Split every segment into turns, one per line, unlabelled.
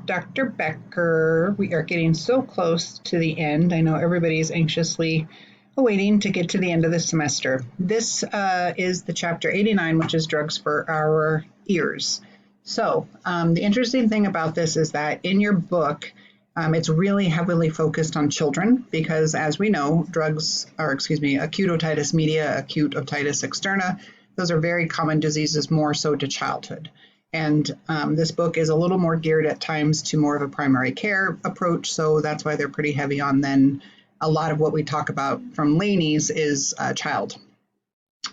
Dr. Becker, we are getting so close to the end. I know everybody's anxiously awaiting to get to the end of the semester. This is the chapter 89, which is drugs for our ears. So the interesting thing about this is that in your book, it's really heavily focused on children because, as we know, acute otitis media, acute otitis externa, those are very common diseases, more so to childhood. And this book is a little more geared at times to more of a primary care approach, so that's why they're pretty heavy on then. A lot of what we talk about from Laney's is child.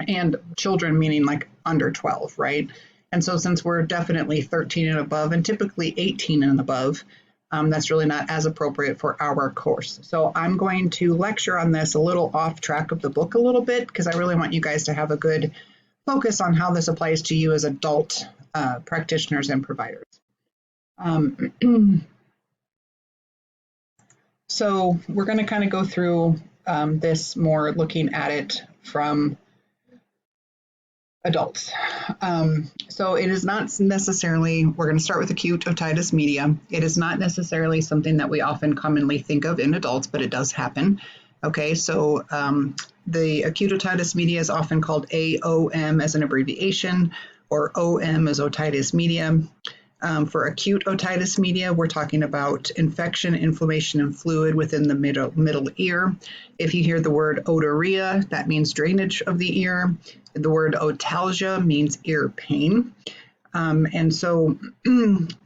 And children meaning like under 12, right? And so since we're definitely 13 and above and typically 18 and above, that's really not as appropriate for our course. So I'm going to lecture on this a little off track of the book a little bit because I really want you guys to have a good focus on how this applies to you as adult practitioners and providers. So we're going to kind of go through this more looking at it from adults. So it is not necessarily, we're going to start with acute otitis media. It is not necessarily something that we often commonly think of in adults, but it does happen. Okay, so the acute otitis media is often called AOM as an abbreviation, or OM as otitis media. For acute otitis media, we're talking about infection, inflammation, and fluid within the middle ear. If you hear the word otorrhea, that means drainage of the ear. The word otalgia means ear pain. And so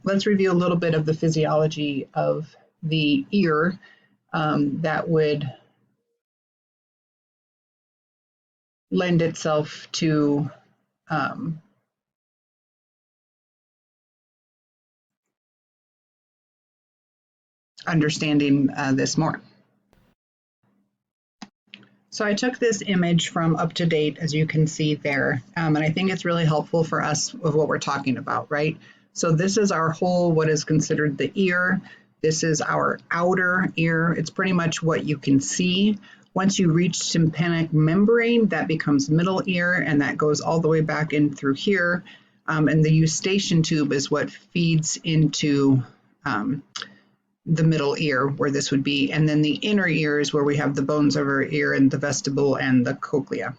let's review a little bit of the physiology of the ear that would lend itself to understanding this more. So I took this image from UpToDate, as you can see there, and I think it's really helpful for us of what we're talking about, right? So this is our whole, what is considered the ear. This is our outer ear. It's pretty much what you can see. Once you reach tympanic membrane, that becomes middle ear, and that goes all the way back in through here. And the eustachian tube is what feeds into the middle ear, where this would be, and then the inner ear is where we have the bones of our ear and the vestibule and the cochlea.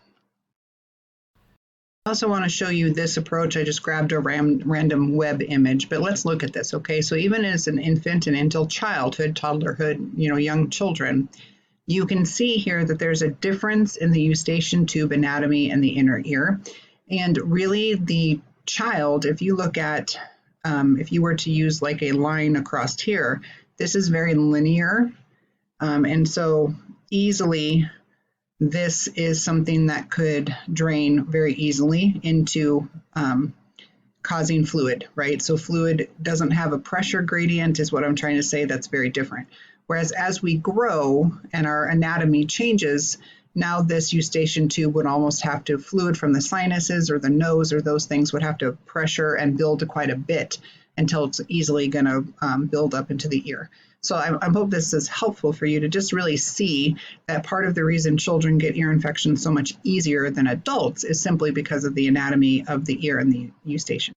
I also want to show you this approach. I just grabbed a random web image, but let's look at this, okay? So even as an infant and until childhood, toddlerhood, young children, you can see here that there's a difference in the eustachian tube anatomy and the inner ear. And really the child, if you look at, if you were to use like a line across here, this is very linear, and so easily this is something that could drain very easily into causing fluid, right? So fluid doesn't have a pressure gradient is what I'm trying to say. That's very different. Whereas as we grow and our anatomy changes, now this eustachian tube would almost have to, fluid from the sinuses or the nose or those things would have to pressure and build quite a bit until it's easily going to build up into the ear. So I hope this is helpful for you to just really see that part of the reason children get ear infections so much easier than adults is simply because of the anatomy of the ear and the eustachian.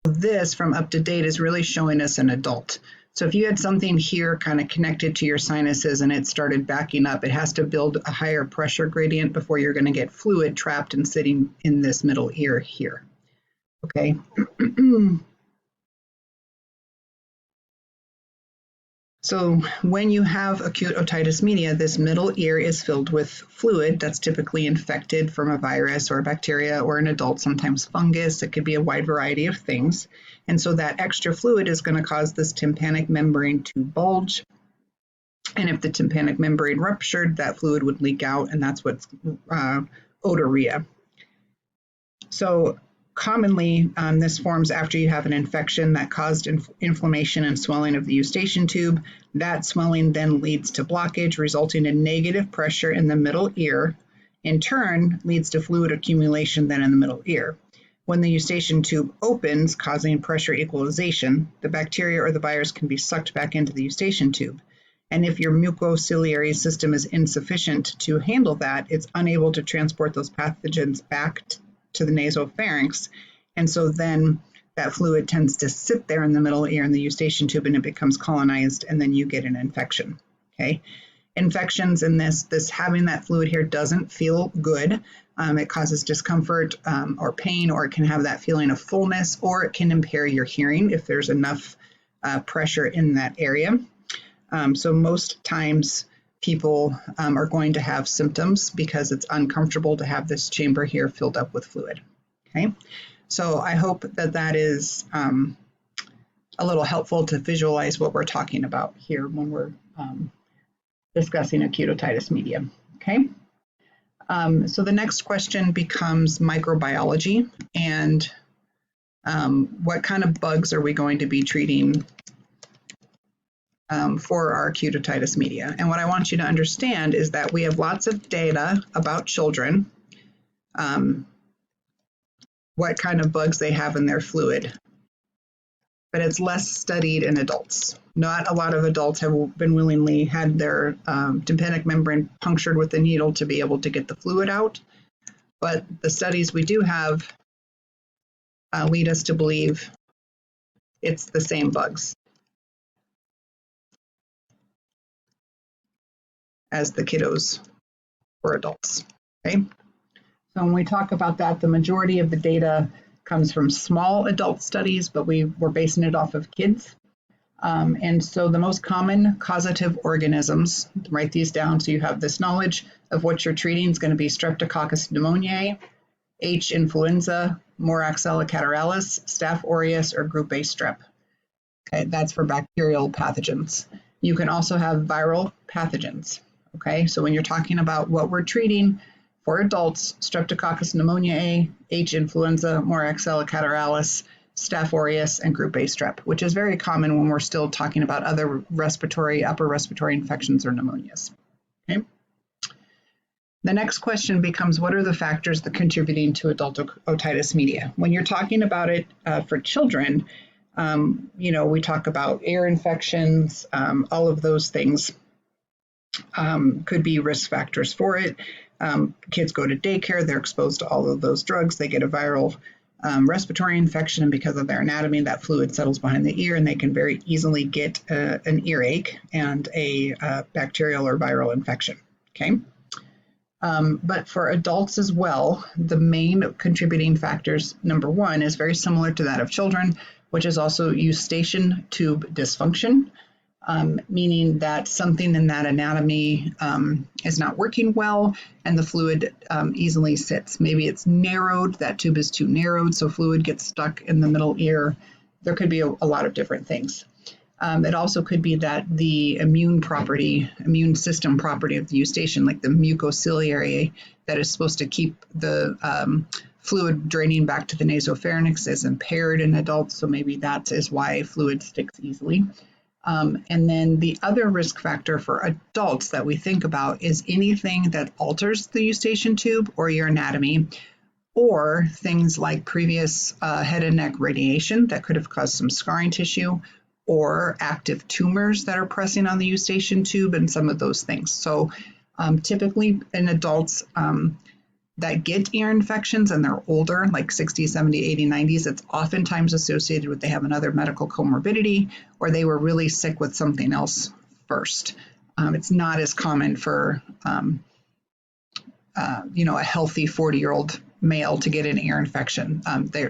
This from UpToDate is really showing us an adult. So if you had something here kind of connected to your sinuses and it started backing up, it has to build a higher pressure gradient before you're going to get fluid trapped and sitting in this middle ear here. Okay. So when you have acute otitis media, this middle ear is filled with fluid that's typically infected from a virus or a bacteria or an adult, sometimes fungus. It could be a wide variety of things. And so that extra fluid is going to cause this tympanic membrane to bulge. And if the tympanic membrane ruptured, that fluid would leak out, and that's what's otorrhea. So commonly, this forms after you have an infection that caused inflammation and swelling of the eustachian tube. That swelling then leads to blockage, resulting in negative pressure in the middle ear. In turn, leads to fluid accumulation then in the middle ear. When the eustachian tube opens, causing pressure equalization, the bacteria or the virus can be sucked back into the eustachian tube. And if your mucociliary system is insufficient to handle that, it's unable to transport those pathogens back to the nasopharynx. And so then that fluid tends to sit there in the middle ear in the eustachian tube and it becomes colonized, and then you get an infection. Okay. Infections in this having that fluid here doesn't feel good. It causes discomfort or pain, or it can have that feeling of fullness, or it can impair your hearing if there's enough pressure in that area. So most times people are going to have symptoms because it's uncomfortable to have this chamber here filled up with fluid. Okay, so I hope that is a little helpful to visualize what we're talking about here when we're discussing acute otitis media. Okay, so the next question becomes microbiology, and what kind of bugs are we going to be treating for our acute otitis media? And what I want you to understand is that we have lots of data about children, what kind of bugs they have in their fluid, but it's less studied in adults. Not a lot of adults have been willingly had their tympanic membrane punctured with a needle to be able to get the fluid out, but the studies we do have lead us to believe it's the same bugs as the kiddos or adults. Okay, so when we talk about that, the majority of the data comes from small adult studies, but we're basing it off of kids. And so the most common causative organisms, write these down so you have this knowledge of what you're treating, is going to be Streptococcus pneumoniae, H. influenza, Moraxella catarrhalis, Staph aureus, or group A strep. Okay, that's for bacterial pathogens. You can also have viral pathogens. Okay, so when you're talking about what we're treating for adults, Streptococcus pneumoniae, H. influenza, Moraxella catarrhalis, Staph aureus, and group A strep, which is very common when we're still talking about other upper respiratory infections or pneumonias. Okay. The next question becomes, what are the factors that are contributing to adult otitis media? When you're talking about it for children, we talk about ear infections, all of those things could be risk factors for it. Kids go to daycare, they're exposed to all of those drugs, they get a viral respiratory infection, and because of their anatomy, that fluid settles behind the ear and they can very easily get an earache and a bacterial or viral infection. Okay. But for adults as well, the main contributing factors, number one, is very similar to that of children, which is also eustachian tube dysfunction, meaning that something in that anatomy is not working well and the fluid easily sits. Maybe it's narrowed, that tube is too narrowed, so fluid gets stuck in the middle ear. There could be a lot of different things. It also could be that the immune system property of the eustachian, like the mucociliary that is supposed to keep the fluid draining back to the nasopharynx, is impaired in adults, so maybe that is why fluid sticks easily. And then the other risk factor for adults that we think about is anything that alters the eustachian tube or your anatomy, or things like previous head and neck radiation that could have caused some scarring tissue, or active tumors that are pressing on the eustachian tube, and some of those things. So typically in adults that get ear infections and they're older, like 60, 70, 80, 90s, it's oftentimes associated with they have another medical comorbidity or they were really sick with something else first. It's not as common for a healthy 40-year-old male to get an ear infection.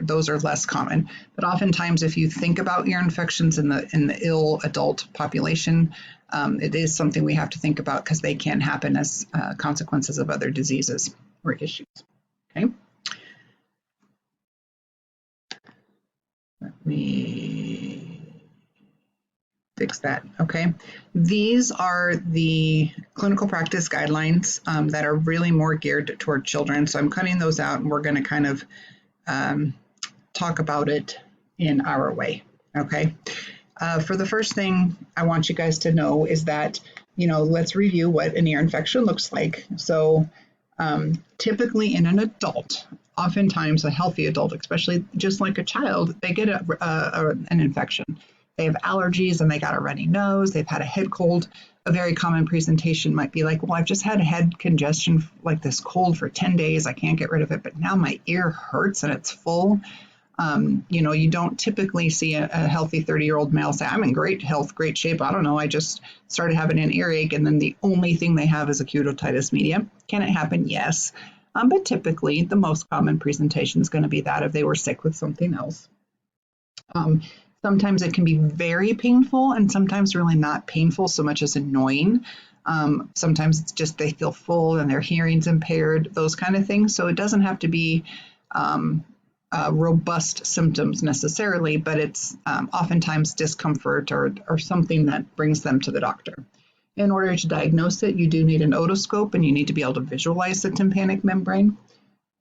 Those are less common. But oftentimes, if you think about ear infections in the ill adult population, it is something we have to think about because they can happen as consequences of other diseases or issues. Okay. Let me fix that. Okay. These are the clinical practice guidelines that are really more geared toward children. So I'm cutting those out and we're going to kind of talk about it in our way. Okay. For the first thing I want you guys to know is that, let's review what an ear infection looks like. So typically in an adult, oftentimes a healthy adult, especially just like a child, they get an infection. They have allergies and they got a runny nose, they've had a head cold. A very common presentation might be like, well, I've just had head congestion, like this cold for 10 days. I can't get rid of it, but now my ear hurts and it's full. You don't typically see a healthy 30-year-old male say, I'm in great health, great shape. I don't know. I just started having an earache, and then the only thing they have is acute otitis media. Can it happen? Yes. But typically, the most common presentation is going to be that if they were sick with something else. Sometimes it can be very painful, and sometimes really not painful so much as annoying. Sometimes it's just they feel full and their hearing's impaired, those kind of things. So it doesn't have to be robust symptoms necessarily, but it's oftentimes discomfort or something that brings them to the doctor. In order to diagnose it, you do need an otoscope, and you need to be able to visualize the tympanic membrane.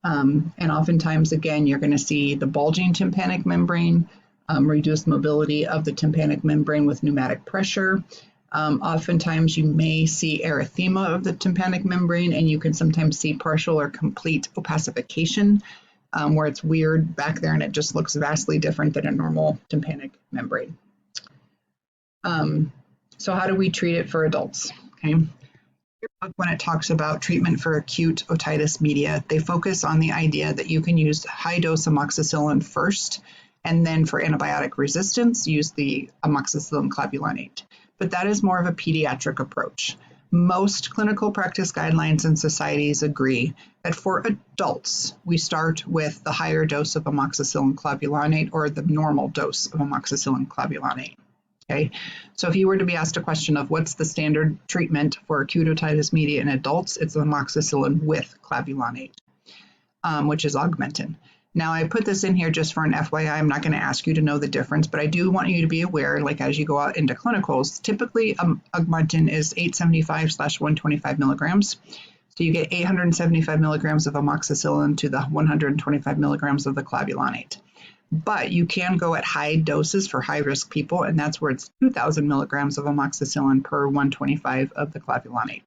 And oftentimes, again, you're going to see the bulging tympanic membrane, reduced mobility of the tympanic membrane with pneumatic pressure. Oftentimes, you may see erythema of the tympanic membrane, and you can sometimes see partial or complete opacification, where it's weird back there and it just looks vastly different than a normal tympanic membrane. So how do we treat it for adults? Okay. When it talks about treatment for acute otitis media, they focus on the idea that you can use high-dose amoxicillin first, and then for antibiotic resistance, use the amoxicillin clavulanate. But that is more of a pediatric approach. Most clinical practice guidelines and societies agree that for adults, we start with the higher dose of amoxicillin clavulanate or the normal dose of amoxicillin clavulanate. Okay, so if you were to be asked a question of what's the standard treatment for acute otitis media in adults, it's amoxicillin with clavulanate, which is Augmentin. Now, I put this in here just for an FYI. I'm not going to ask you to know the difference, but I do want you to be aware, like as you go out into clinicals, typically Augmentin is 875/125 milligrams. So you get 875 milligrams of amoxicillin to the 125 milligrams of the clavulanate. But you can go at high doses for high-risk people, and that's where it's 2,000 milligrams of amoxicillin per 125 of the clavulanate.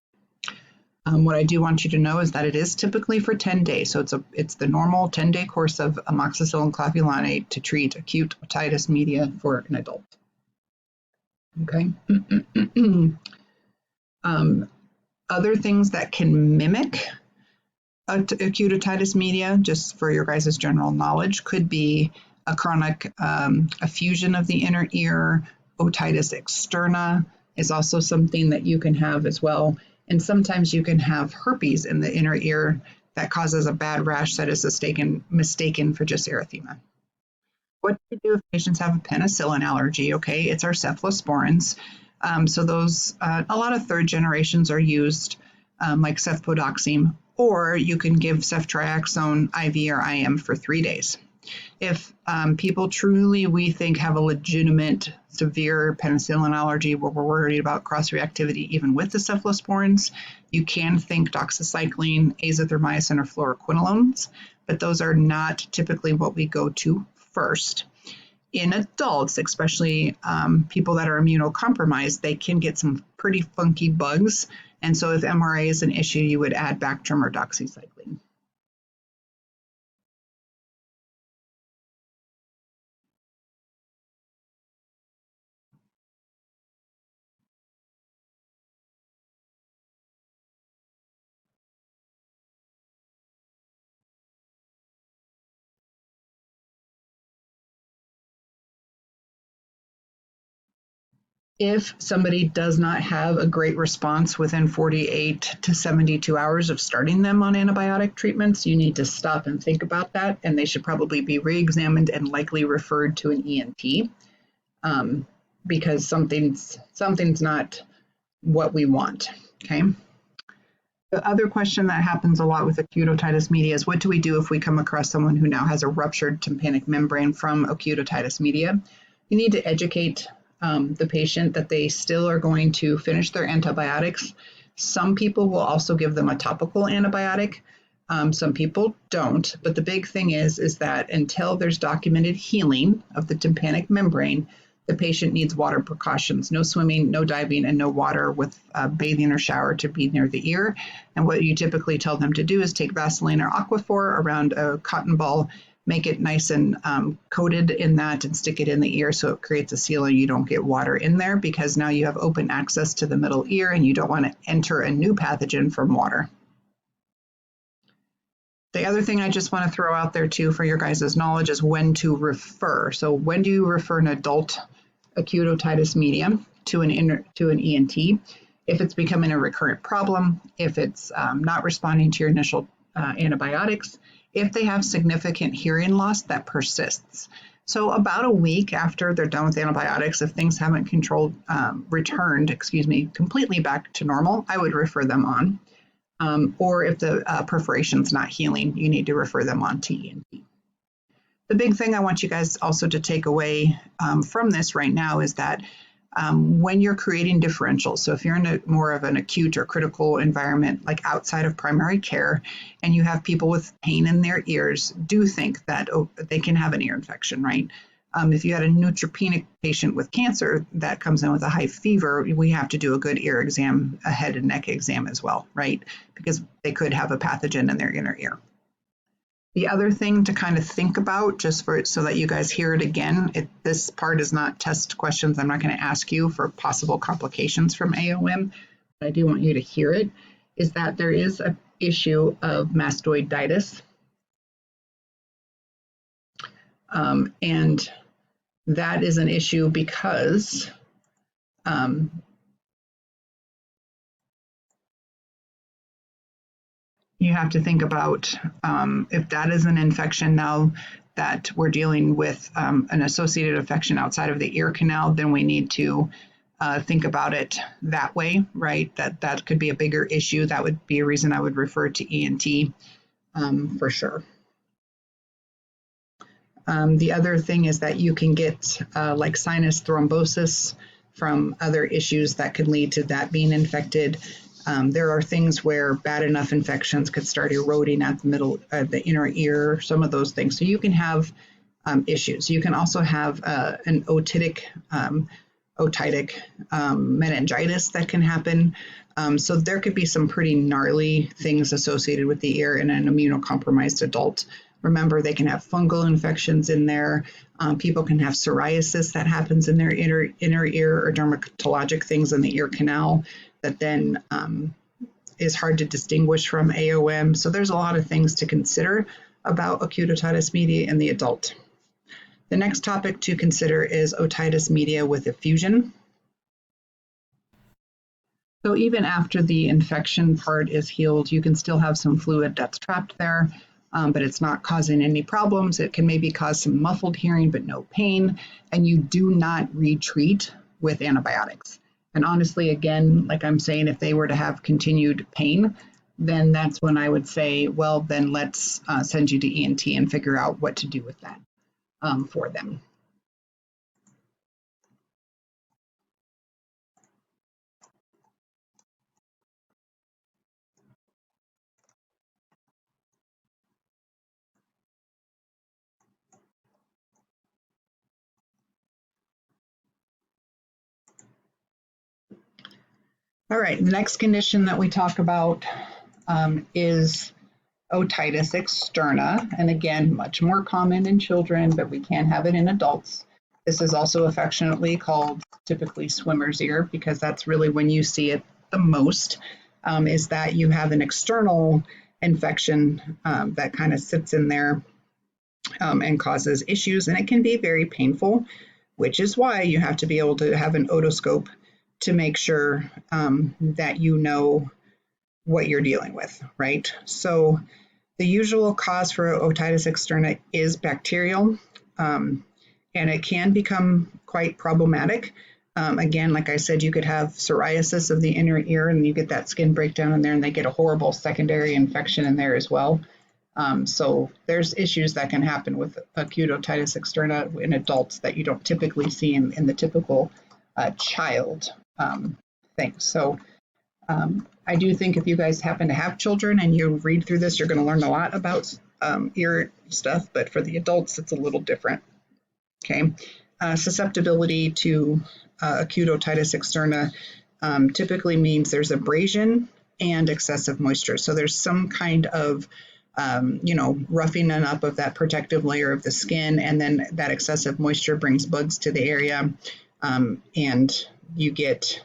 What I do want you to know is that it is typically for 10 days. So it's the normal 10-day course of amoxicillin clavulanate to treat acute otitis media for an adult. Okay. Other things that can mimic acute otitis media, just for your guys' general knowledge, could be a chronic effusion of the inner ear. Otitis externa is also something that you can have as well. And sometimes you can have herpes in the inner ear that causes a bad rash that is mistaken for just erythema. What do we do if patients have a penicillin allergy? Okay, it's our cephalosporins. So those, a lot of third generations are used, like cefpodoxime, or you can give ceftriaxone IV or IM for 3 days. If people truly, we think, have a legitimate severe penicillin allergy where we're worried about cross-reactivity even with the cephalosporins, you can think doxycycline, azithromycin, or fluoroquinolones, but those are not typically what we go to first. In adults, especially people that are immunocompromised, they can get some pretty funky bugs, and so if MRA is an issue, you would add Bactrim or doxycycline. If somebody does not have a great response within 48 to 72 hours of starting them on antibiotic treatments, you need to stop and think about that, and they should probably be re-examined and likely referred to an ENT, because something's not what we want, okay? The other question that happens a lot with acute otitis media is, what do we do if we come across someone who now has a ruptured tympanic membrane from acute otitis media? You need to educate the patient that they still are going to finish their antibiotics. Some people will also give them a topical antibiotic. Some people don't, but the big thing is that until there's documented healing of the tympanic membrane, the patient needs water precautions: no swimming, no diving, and no water with bathing or shower to be near the ear. And what you typically tell them to do is take Vaseline or Aquaphor around a cotton ball, make it nice and coated in that, and stick it in the ear so it creates a seal and you don't get water in there, because now you have open access to the middle ear and you don't want to enter a new pathogen from water. The other thing I just want to throw out there too for your guys' knowledge is when to refer. So when do you refer an adult acute otitis media to an ENT? If it's becoming a recurrent problem, if it's not responding to your initial antibiotics, if they have significant hearing loss that persists. So about a week after they're done with antibiotics, if things haven't returned completely back to normal, I would refer them on. Or if the perforation's not healing, you need to refer them on to ENT. The big thing I want you guys also to take away from this right now is that when you're creating differentials, so if you're in more of an acute or critical environment, like outside of primary care, and you have people with pain in their ears, do think that they can have an ear infection, right? If you had a neutropenic patient with cancer that comes in with a high fever, we have to do a good ear exam, a head and neck exam as well, right? Because they could have a pathogen in their inner ear. The other thing to kind of think about, just so that you guys hear it again, this part is not test questions. I'm not going to ask you for possible complications from AOM, but I do want you to hear it, is that there is an issue of mastoiditis. And that is an issue because you have to think about if that is an infection now that we're dealing with an associated infection outside of the ear canal, then we need to think about it that way, right? That could be a bigger issue. That would be a reason I would refer to ENT for sure. The other thing is that you can get like sinus thrombosis from other issues that could lead to that being infected. There are things where bad enough infections could start eroding at the inner ear, some of those things. So you can have issues. You can also have an otitic meningitis that can happen. So there could be some pretty gnarly things associated with the ear in an immunocompromised adult. Remember, they can have fungal infections in there. People can have psoriasis that happens in their inner ear, or dermatologic things in the ear canal that then is hard to distinguish from AOM. So there's a lot of things to consider about acute otitis media in the adult. The next topic to consider is otitis media with effusion. So even after the infection part is healed, you can still have some fluid that's trapped there. But it's not causing any problems. It can maybe cause some muffled hearing, but no pain. And you do not retreat with antibiotics. And honestly, again, like I'm saying, if they were to have continued pain, then that's when I would say, well, then let's send you to ENT and figure out what to do with that for them. All right, the next condition that we talk about is otitis externa. And again, much more common in children, but we can have it in adults. This is also affectionately called typically swimmer's ear, because that's really when you see it the most, is that you have an external infection that kind of sits in there and causes issues, and it can be very painful, which is why you have to be able to have an otoscope to make sure that you know what you're dealing with, right? So the usual cause for otitis externa is bacterial, and it can become quite problematic. Again, like I said, you could have psoriasis of the inner ear and you get that skin breakdown in there and they get a horrible secondary infection in there as well. So there's issues that can happen with acute otitis externa in adults that you don't typically see in the typical child thing. So I do think if you guys happen to have children and you read through this, you're going to learn a lot about ear stuff, but for the adults, it's a little different. Okay. Susceptibility to acute otitis externa typically means there's abrasion and excessive moisture. So there's some kind of roughing up of that protective layer of the skin, and then that excessive moisture brings bugs to the area, and you get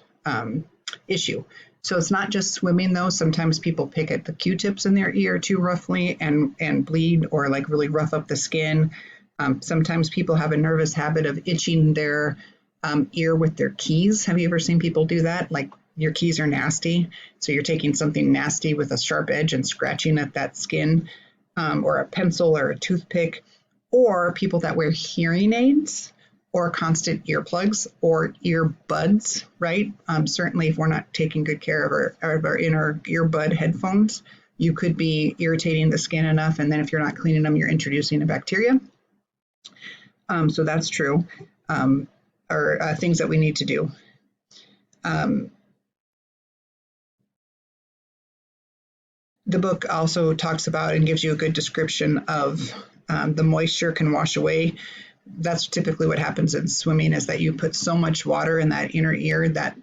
issue. So it's not just swimming though. Sometimes people pick at the Q-tips in their ear too roughly and bleed or like really rough up the skin. Sometimes people have a nervous habit of itching their ear with their keys. Have you ever seen people do that? Like your keys are nasty, so you're taking something nasty with a sharp edge and scratching at that skin, or a pencil or a toothpick, or people that wear hearing aids or constant earplugs or earbuds, right? Certainly, if we're not taking good care of our inner earbud headphones, you could be irritating the skin enough, and then if you're not cleaning them, you're introducing a bacteria. So that's true, or things that we need to do. The book also talks about and gives you a good description of the moisture can wash away. That's typically what happens in swimming, is that you put so much water in that inner ear that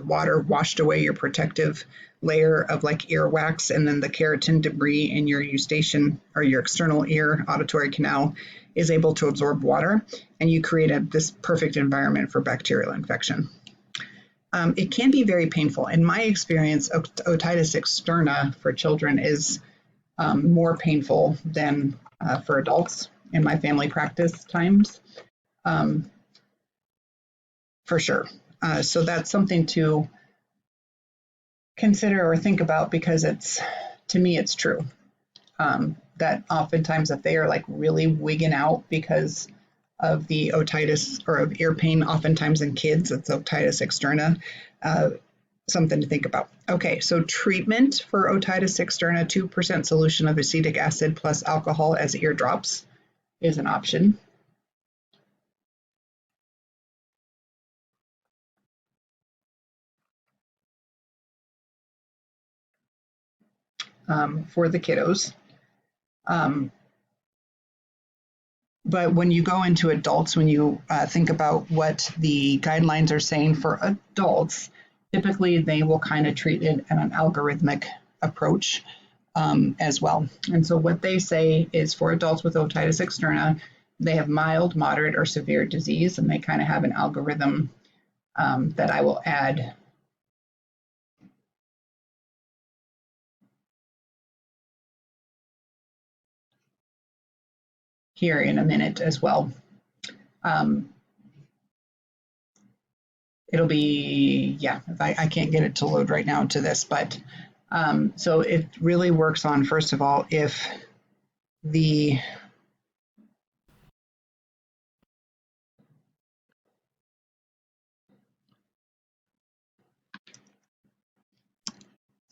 water washed away your protective layer of like earwax, and then the keratin debris in your eustachian or your external ear auditory canal is able to absorb water, and you create this perfect environment for bacterial infection. It can be very painful. In my experience, otitis externa for children is more painful than for adults in my family practice times, for sure. So that's something to consider or think about, because to me, it's true. That oftentimes if they are like really wigging out because of the otitis or of ear pain, oftentimes in kids, it's otitis externa, something to think about. Okay, so treatment for otitis externa, 2% solution of acetic acid plus alcohol as ear drops is an option. For the kiddos. But when you go into adults, when you think about what the guidelines are saying for adults, typically they will kind of treat it in an algorithmic approach as well. And so what they say is for adults with otitis externa, they have mild, moderate, or severe disease, and they kind of have an algorithm that I will add here in a minute as well. It'll be, yeah, I can't get it to load right now to this, but so it really works on, first of all, if the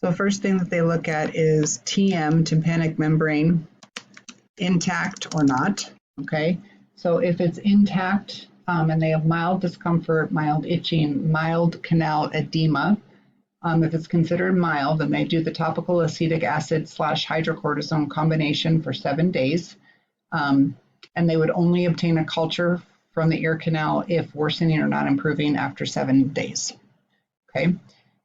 so first thing that they look at is TM, tympanic membrane, intact or not, okay? So if it's intact and they have mild discomfort, mild itching, mild canal edema, if it's considered mild, then they do the topical acetic acid / hydrocortisone combination for 7 days. And they would only obtain a culture from the ear canal if worsening or not improving after 7 days. Okay.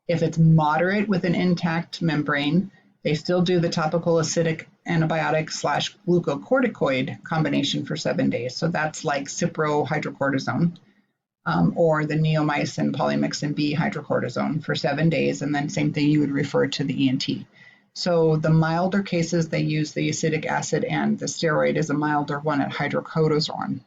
If it's moderate with an intact membrane, they still do the topical acidic antibiotic / glucocorticoid combination for 7 days. So that's like cyprohydrocortisone. Or the neomycin polymyxin B hydrocortisone for 7 days, and then same thing, you would refer to the ENT. So the milder cases, they use the acetic acid, and the steroid is a milder one at hydrocortisone.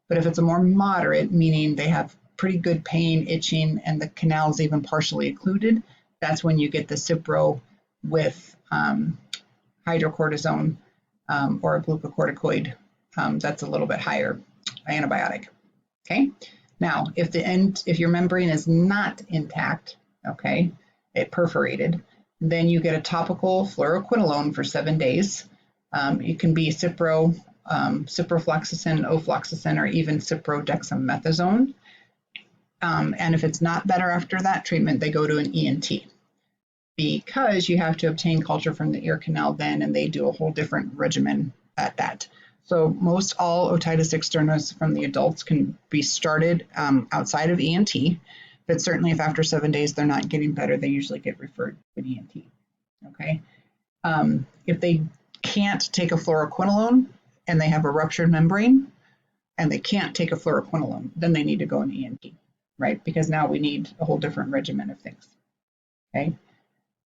But if it's a more moderate, meaning they have pretty good pain, itching, and the canal is even partially occluded, that's when you get the Cipro with hydrocortisone or a glucocorticoid that's a little bit higher antibiotic. Okay. Now, if your membrane is not intact, okay, it perforated, then you get a topical fluoroquinolone for 7 days. It can be ciprofloxacin, ofloxacin, or even ciprodexamethasone. And if it's not better after that treatment, they go to an ENT, because you have to obtain culture from the ear canal then, and they do a whole different regimen at that. So most all otitis externas from the adults can be started outside of ENT, but certainly if after 7 days they're not getting better, they usually get referred to an ENT. Okay. If they can't take a fluoroquinolone and they have a ruptured membrane and they can't take a fluoroquinolone, then they need to go in ENT, right? Because now we need a whole different regimen of things. okay?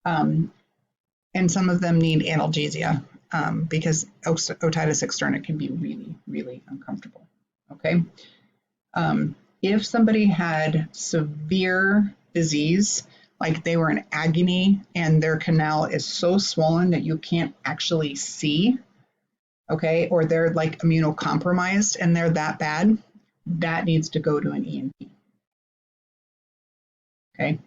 And some of them need analgesia because otitis externa can be really, really uncomfortable, okay? If somebody had severe disease, like they were in agony and their canal is so swollen that you can't actually see, okay, or they're like immunocompromised and they're that bad, that needs to go to an ENT, okay?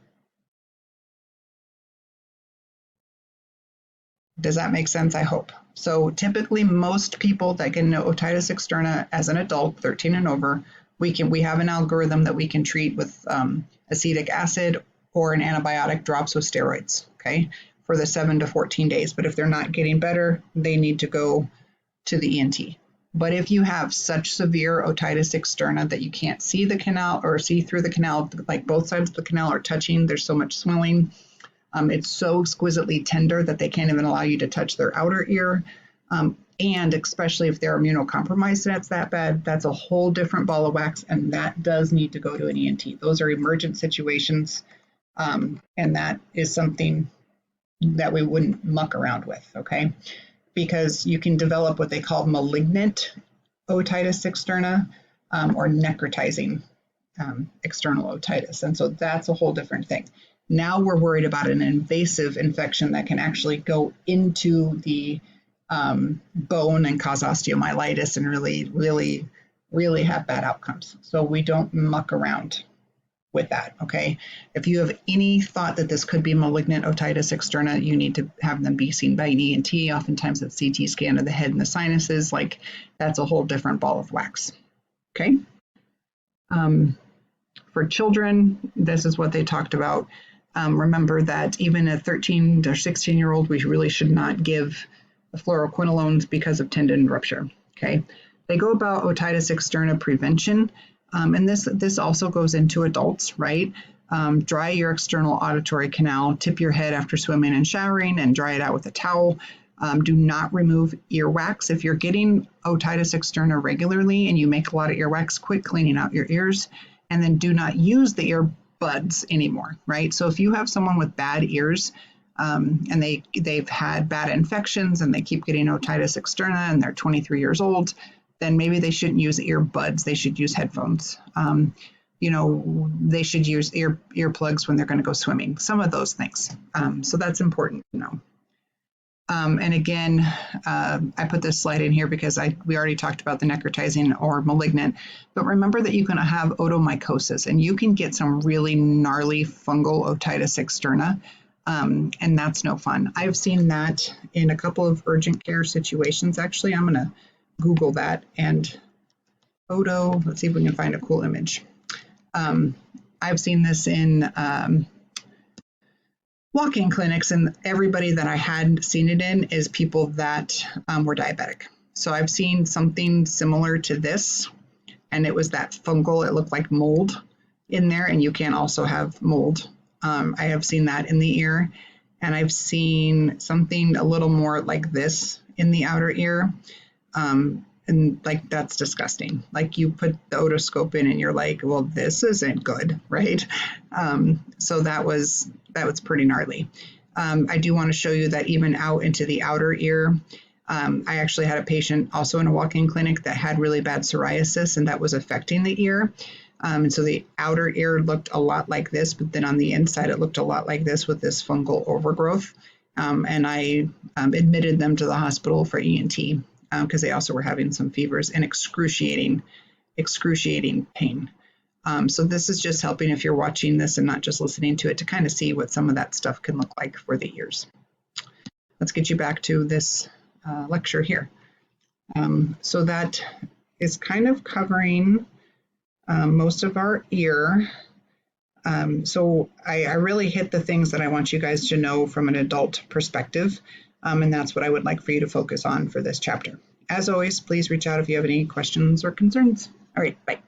Does that make sense? I hope. So typically most people that get otitis externa as an adult, 13 and over, we have an algorithm that we can treat with acetic acid or an antibiotic drops with steroids, okay, for the 7 to 14 days. But if they're not getting better, they need to go to the ENT. But if you have such severe otitis externa that you can't see the canal or see through the canal, like both sides of the canal are touching, there's so much swelling, it's so exquisitely tender that they can't even allow you to touch their outer ear. And especially if they're immunocompromised and it's that bad, that's a whole different ball of wax, and that does need to go to an ENT. Those are emergent situations, and that is something that we wouldn't muck around with, okay? Because you can develop what they call malignant otitis externa or necrotizing external otitis, and so that's a whole different thing. Now we're worried about an invasive infection that can actually go into the bone and cause osteomyelitis and really have bad outcomes. So we don't muck around with that, okay? If you have any thought that this could be malignant otitis externa, you need to have them be seen by an ENT. Oftentimes it's CT scan of the head and the sinuses, like that's a whole different ball of wax, okay? For children, this is what they talked about. Remember that even a 13 or 16-year-old, we really should not give the fluoroquinolones because of tendon rupture, okay? They go about otitis externa prevention, and this also goes into adults, right? Dry your external auditory canal, tip your head after swimming and showering, and dry it out with a towel. Do not remove earwax. If you're getting otitis externa regularly and you make a lot of earwax, quit cleaning out your ears, and then do not use the earbuds anymore, right? So if you have someone with bad ears and they've had bad infections and they keep getting otitis externa and they're 23 years old, then maybe they shouldn't use earbuds. They should use headphones. They should use earplugs when they're going to go swimming, some of those things. So that's important to know. And again, I put this slide in here because we already talked about the necrotizing or malignant, but remember that you can have otomycosis and you can get some really gnarly fungal otitis externa, and that's no fun. I've seen that in a couple of urgent care situations. Actually, I'm going to Google that and let's see if we can find a cool image. I've seen this in walk-in clinics, and everybody that I had seen it in is people that were diabetic. So I've seen something similar to this, and it was that fungal, it looked like mold in there, and you can also have mold. I have seen that in the ear, and I've seen something a little more like this in the outer ear, and like that's disgusting. Like you put the otoscope in and you're like, well, this isn't good, right? So that was pretty gnarly. I do want to show you that even out into the outer ear, I actually had a patient also in a walk-in clinic that had really bad psoriasis, and that was affecting the ear. And so the outer ear looked a lot like this, but then on the inside it looked a lot like this with this fungal overgrowth. And I admitted them to the hospital for ENT because they also were having some fevers and excruciating pain. So this is just helping if you're watching this and not just listening to it to kind of see what some of that stuff can look like for the ears. Let's get you back to this lecture here. So that is kind of covering most of our ear. So I really hit the things that I want you guys to know from an adult perspective, and that's what I would like for you to focus on for this chapter. As always, please reach out if you have any questions or concerns. All right, bye.